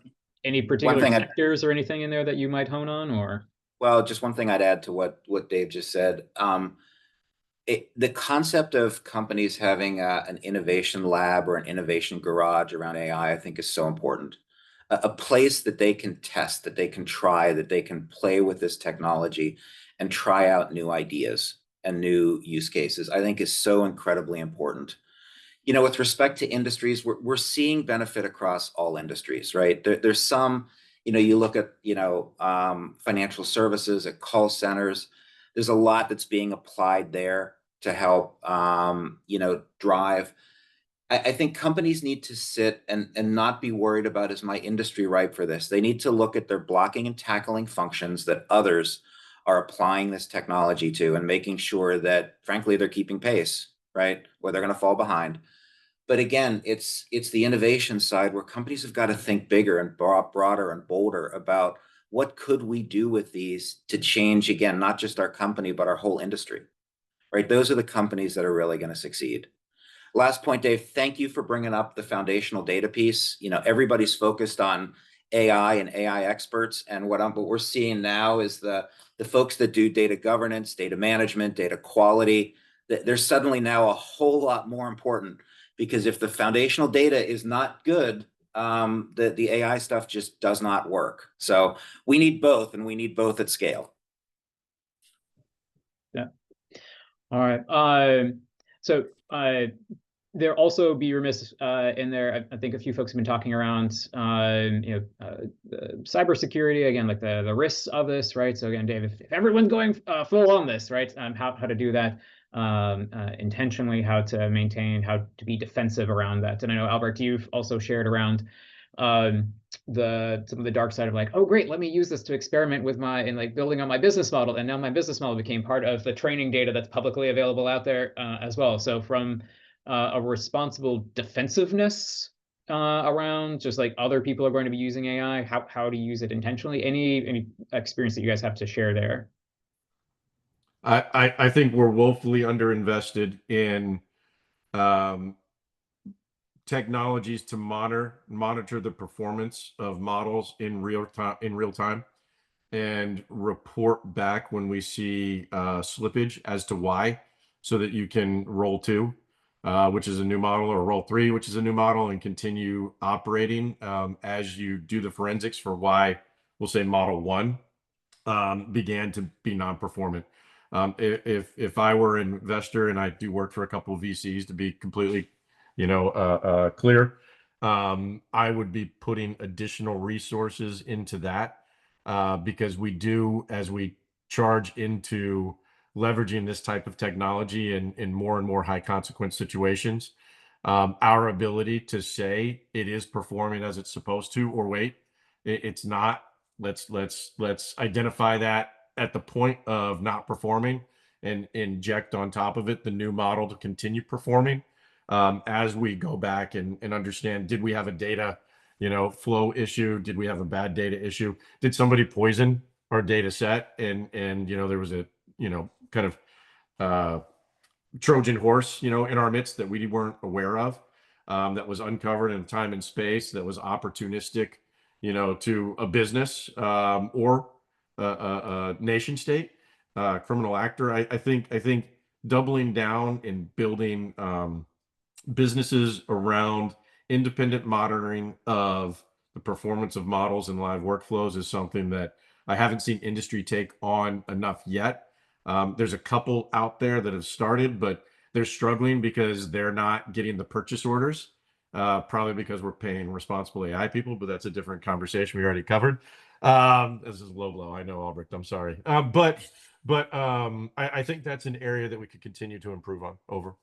any particular sectors or anything in there that you might hone on, or? Well, just one thing I'd add to what Dave just said. The concept of companies having an innovation lab or an innovation garage around AI, I think, is so important. A place that they can test, that they can try, that they can play with this technology and try out new ideas. and new use cases, I think is so incredibly important. With respect to industries, we're seeing benefit across all industries, right? There's some, you look at, financial services, at call centers, there's a lot that's being applied there to help, drive. I think companies need to sit and not be worried about, is my industry ripe for this? They need to look at their blocking and tackling functions that others are applying this technology to, and making sure that, frankly, they're keeping pace, right? Or they're going to fall behind. But again, it's the innovation side where companies have got to think bigger and broader and bolder about what could we do with these to change, again, not just our company, but our whole industry, right? Those are the companies that are really going to succeed. Last point, Dave, thank you for bringing up the foundational data piece. Everybody's focused on AI and AI experts, and what we're seeing now is the folks that do data governance, data management, data quality, they're suddenly now a whole lot more important, because if the foundational data is not good, the AI stuff just does not work. So we need both, and we need both at scale. Yeah. All right. So there also be remiss in there. I think a few folks have been talking around, cybersecurity, again, like the risks of this, right? So again, Dave, if everyone's going full on this, right? How to do that intentionally, how to maintain, how to be defensive around that. And I know, Albert, you've also shared around some of the dark side of like, oh great, let me use this to experiment with building on my business model, and now my business model became part of the training data that's publicly available out there as well. So from a responsible defensiveness around just like other people are going to be using AI, how to use it intentionally, any experience that you guys have to share there? I think we're woefully underinvested in technologies to monitor the performance of models in real time, and report back when we see slippage as to why, so that you can roll 2, which is a new model, or roll 3, which is a new model, and continue operating as you do the forensics for why, we'll say, model 1 began to be non-performant. If I were an investor, and I do work for a couple of VCs, to be completely, clear, I would be putting additional resources into that, because we do, as we charge into leveraging this type of technology in more and more high consequence situations, our ability to say it is performing as it's supposed to, or wait, it's not. Let's identify that at the point of not performing, and inject on top of it the new model to continue performing, as we go back and understand, did we have a data flow issue? Did we have a bad data issue? Did somebody poison our data set, and there was a kind of Trojan horse in our midst that we weren't aware of, that was uncovered in time and space, that was opportunistic to a business, or a nation state, criminal actor. I think doubling down and building businesses around independent monitoring of the performance of models and live workflows is something that I haven't seen industry take on enough yet. There's a couple out there that have started, but they're struggling because they're not getting the purchase orders, probably because we're paying responsible AI people, but that's a different conversation we already covered. This is low blow, I know, Albrecht, I'm sorry. But I think that's an area that we could continue to improve on. Over.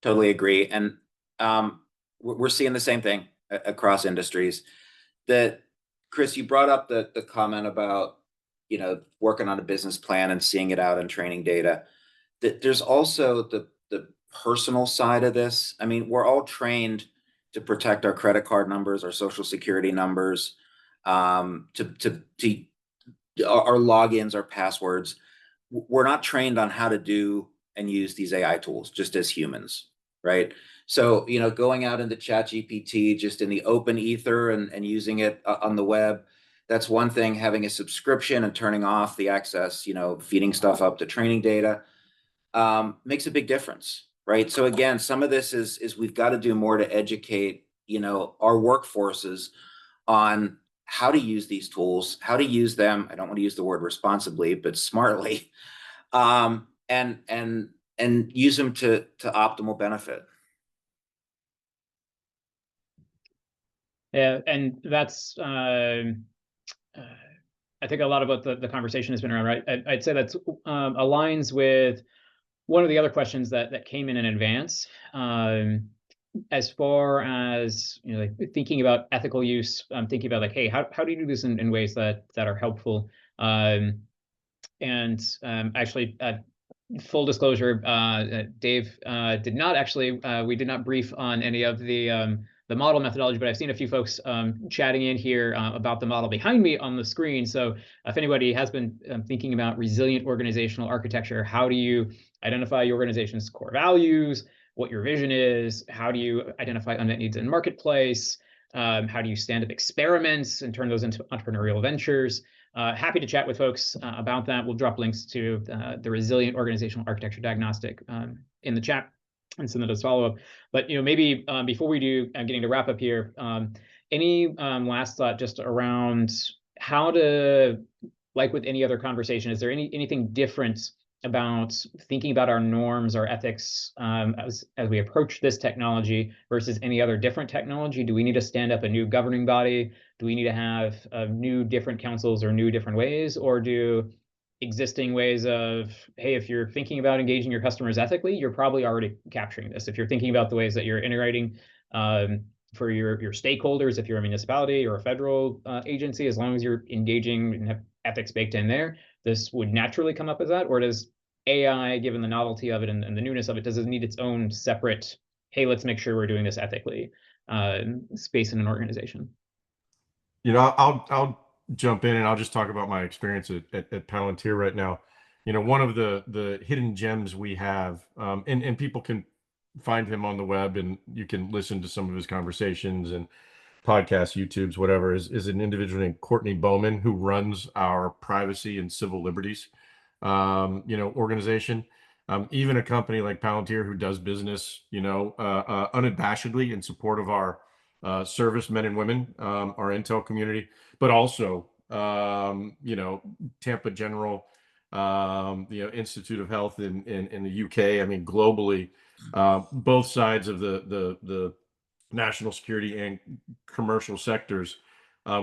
Totally agree. And we're seeing the same thing across industries. That, Chris, you brought up the comment about working on a business plan and seeing it out in training data. That there's also the personal side of this. I mean, we're all trained to protect our credit card numbers, our social security numbers, to our logins, our passwords. We're not trained on how to do and use these AI tools just as humans, right? So, going out into ChatGPT, just in the open ether and using it on the web, that's one thing. Having a subscription and turning off the access, feeding stuff up to training data, makes a big difference, right? So again, some of this is we've got to do more to educate, our workforces on how to use these tools, how to use them. I don't want to use the word responsibly, but smartly, and use them to optimal benefit. Yeah, and that's I think a lot of what the conversation has been around, right? I'd say that's aligns with one of the other questions that came in advance, as far as, you know, like thinking about ethical use. I'm thinking about like, hey, how do you do this in ways that are helpful? And actually, full disclosure, Dave did not actually, we did not brief on any of the model methodology, but I've seen a few folks chatting in here about the model behind me on the screen. So if anybody has been thinking about resilient organizational architecture, how do you identify your organization's core values, what your vision is, how do you identify unmet needs in marketplace, how do you stand up experiments and turn those into entrepreneurial ventures? Happy to chat with folks about that. We'll drop links to the Resilient Organizational Architecture Diagnostic in the chat and send that as follow-up. But, you know, maybe before we do, getting to wrap up here, any last thought just around how to, like with any other conversation, is there anything different about thinking about our norms, our ethics, as we approach this technology versus any other different technology? Do we need to stand up a new governing body? Do we need to have new different councils or new different ways? Or do existing ways of, hey, if you're thinking about engaging your customers ethically, you're probably already capturing this. If you're thinking about the ways that you're integrating for your stakeholders, if you're a municipality or a federal agency, as long as you're engaging and have ethics baked in there, this would naturally come up as that? Or does AI, given the novelty of it and the newness of it, does it need its own separate, hey, let's make sure we're doing this ethically, space in an organization? You know, I'll jump in and I'll just talk about my experience at Palantir right now. You know, one of the hidden gems we have, and people can find him on the web and you can listen to some of his conversations and podcasts, YouTubes, whatever, is an individual named Courtney Bowman, who runs our privacy and civil liberties, you know, organization. Even a company like Palantir, who does business, you know, unabashedly in support of our servicemen and women, our intel community, but also, you know, Tampa General, you know, Institute of Health in the UK. I mean, globally, both sides of the national security and commercial sectors,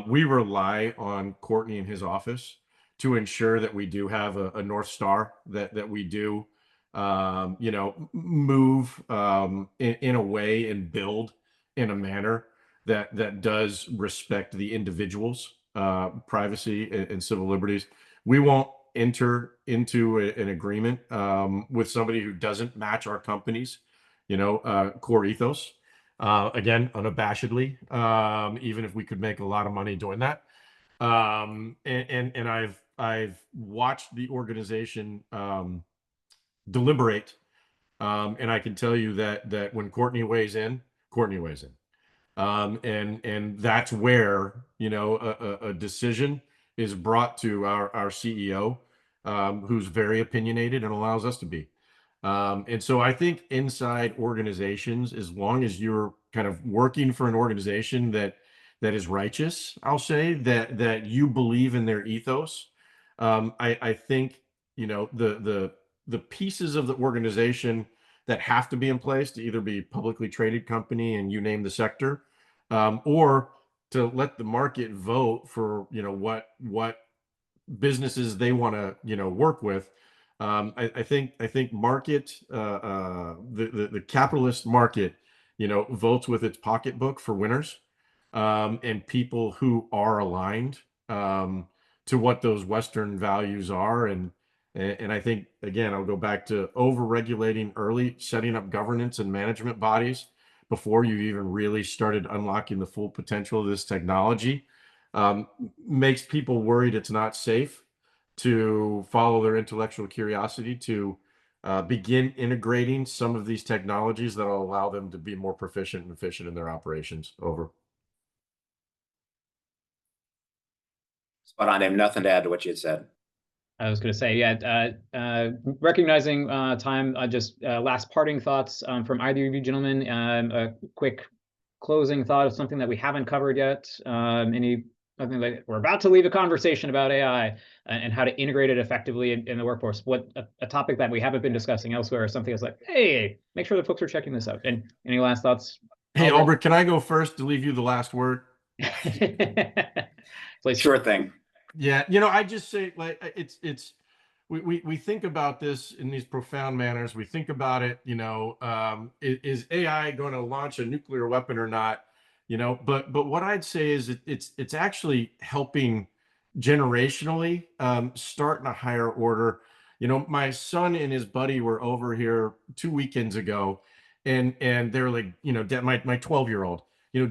we rely on Courtney and his office to ensure that we do have a North Star, that we do, you know, move in a way and build in a manner that does respect the individual's privacy and civil liberties. We won't enter into an agreement with somebody who doesn't match our company's, you know, core ethos. Again, unabashedly, even if we could make a lot of money doing that. And I've watched the organization deliberate, and I can tell you that when Courtney weighs in, Courtney weighs in. And that's where, you know, a decision is brought to our CEO, who's very opinionated and allows us to be. And so I think inside organizations, as long as you're kind of working for an organization that is righteous, I'll say that you believe in their ethos, I think, you know, the pieces of the organization that have to be in place to either be publicly traded company, and you name the sector, or to let the market vote for, you know, what businesses they want to, you know, work with. I think market, the capitalist market, you know, votes with its pocketbook for winners, and people who are aligned to what those Western values are. And I think, again, I'll go back to over-regulating early, setting up governance and management bodies before you even really started unlocking the full potential of this technology, makes people worried it's not safe to follow their intellectual curiosity to begin integrating some of these technologies that will allow them to be more proficient and efficient in their operations. Over. Spot on. I have nothing to add to what you had said. I was going to say, yeah, recognizing time, just last parting thoughts from either of you gentlemen, a quick closing thought of something that we haven't covered yet. Any I think like we're about to leave a conversation about AI and how to integrate it effectively in the workforce. What a topic that we haven't been discussing elsewhere, or something that's like, hey, make sure that folks are checking this out. And any last thoughts? Hey, Albert, can I go first to leave you the last word? Please. Sure thing. Yeah, I just say like we think about this in these profound manners. We think about it, is AI going to launch a nuclear weapon or not? But what I'd say is it's actually helping generationally start in a higher order. My son and his buddy were over here 2 weekends ago, and they're like, Dad, my 12-year-old,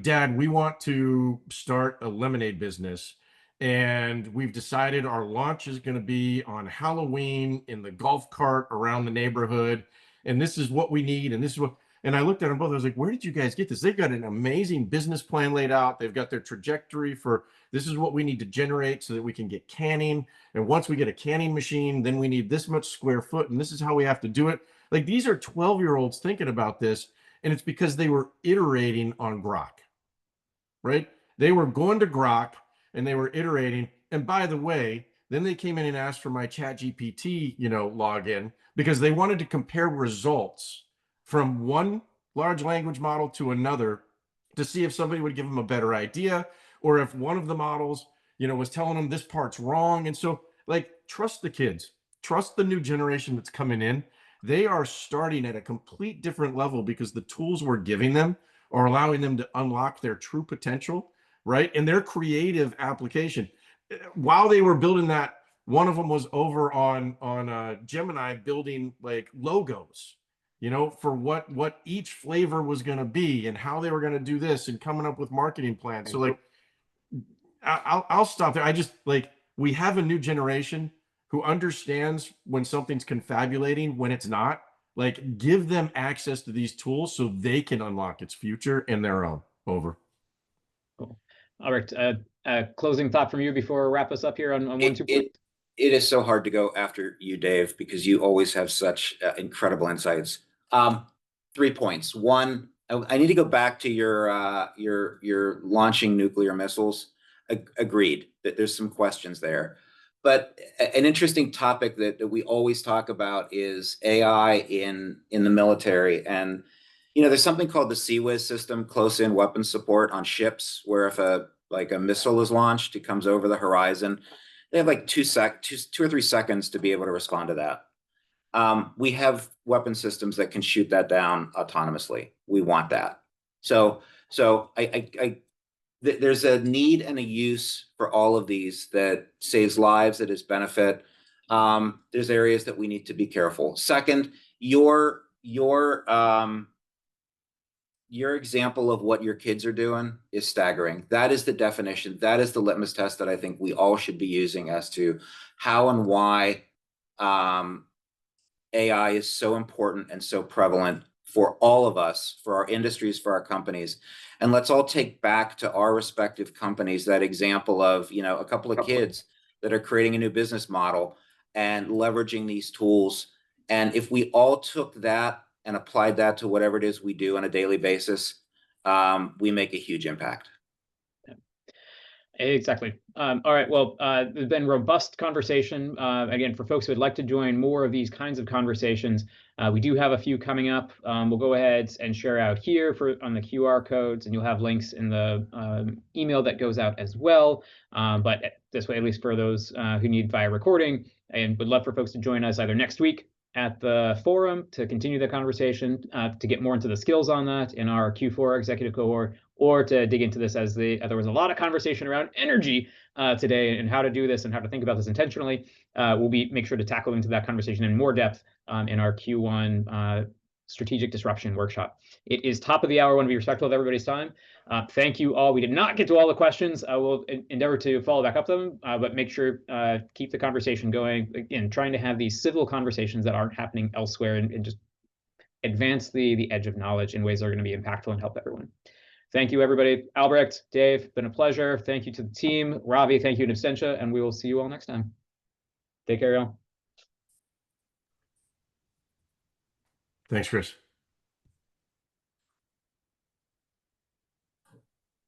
Dad, we want to start a lemonade business. And we've decided our launch is going to be on Halloween in the golf cart around the neighborhood. And this is what we need. And this is what, and I looked at them both. I was like, where did you guys get this? They've got an amazing business plan laid out. They've got their trajectory for this is what we need to generate so that we can get canning. And once we get a canning machine, then we need this much square foot. And this is how we have to do it. Like these are 12-year-olds thinking about this. And it's because they were iterating on Grok, right? They were going to Grok and they were iterating. And by the way, then they came in and asked for my ChatGPT, login, because they wanted to compare results from one large language model to another to see if somebody would give them a better idea, or if one of the models, was telling them this part's wrong. And so, like, trust the kids, trust the new generation that's coming in. They are starting at a complete different level because the tools we're giving them are allowing them to unlock their true potential, right? And their creative application. While they were building that, one of them was over on Gemini building like logos, for what each flavor was going to be and how they were going to do this and coming up with marketing plans. So like, I'll stop there. I just like, we have a new generation who understands when something's confabulating, when it's not. Like, give them access to these tools so they can unlock its future in their own. Over. Cool. All right. Closing thought from you before we wrap us up here on 1, 2. It is so hard to go after you, Dave, because you always have such incredible insights. 3 points. One, I need to go back to your launching nuclear missiles. Agreed that there's some questions there. But an interesting topic that we always talk about is AI in the military. And, there's something called the CWIS system, close-in weapon support on ships, where if a missile is launched, it comes over the horizon. They have like 2 or 3 seconds to be able to respond to that. We have weapon systems that can shoot that down autonomously. We want that. So there's a need and a use for all of these that saves lives, that is benefit. There's areas that we need to be careful. Second, your example of what your kids are doing is staggering. That is the definition. That is the litmus test that I think we all should be using as to how and why AI is so important and so prevalent for all of us, for our industries, for our companies. And let's all take back to our respective companies that example of, a couple of kids that are creating a new business model and leveraging these tools. And if we all took that and applied that to whatever it is we do on a daily basis, we make a huge impact. Exactly. All right. Well, there's been robust conversation. Again, for folks who would like to join more of these kinds of conversations, we do have a few coming up. We'll go ahead and share out here on the QR codes, and you'll have links in the email that goes out as well. But this way, at least for those who need via recording, and would love for folks to join us either next week at the forum to continue the conversation, to get more into the skills on that in our Q4 executive cohort, or to dig into this as there was a lot of conversation around energy today and how to do this and how to think about this intentionally. We'll make sure to tackle into that conversation in more depth in our Q1 strategic disruption workshop. It is top of the hour. I want to be respectful of everybody's time. Thank you all. We did not get to all the questions. I will endeavor to follow back up them, but make sure keep the conversation going. Again, trying to have these civil conversations that aren't happening elsewhere, and just advance the edge of knowledge in ways that are going to be impactful and help everyone. Thank you, everybody. Albrecht, Dave, been a pleasure. Thank you to the team. Ravi, thank you in absentia, and we will see you all next time. Take care, y'all. Thanks, Chris.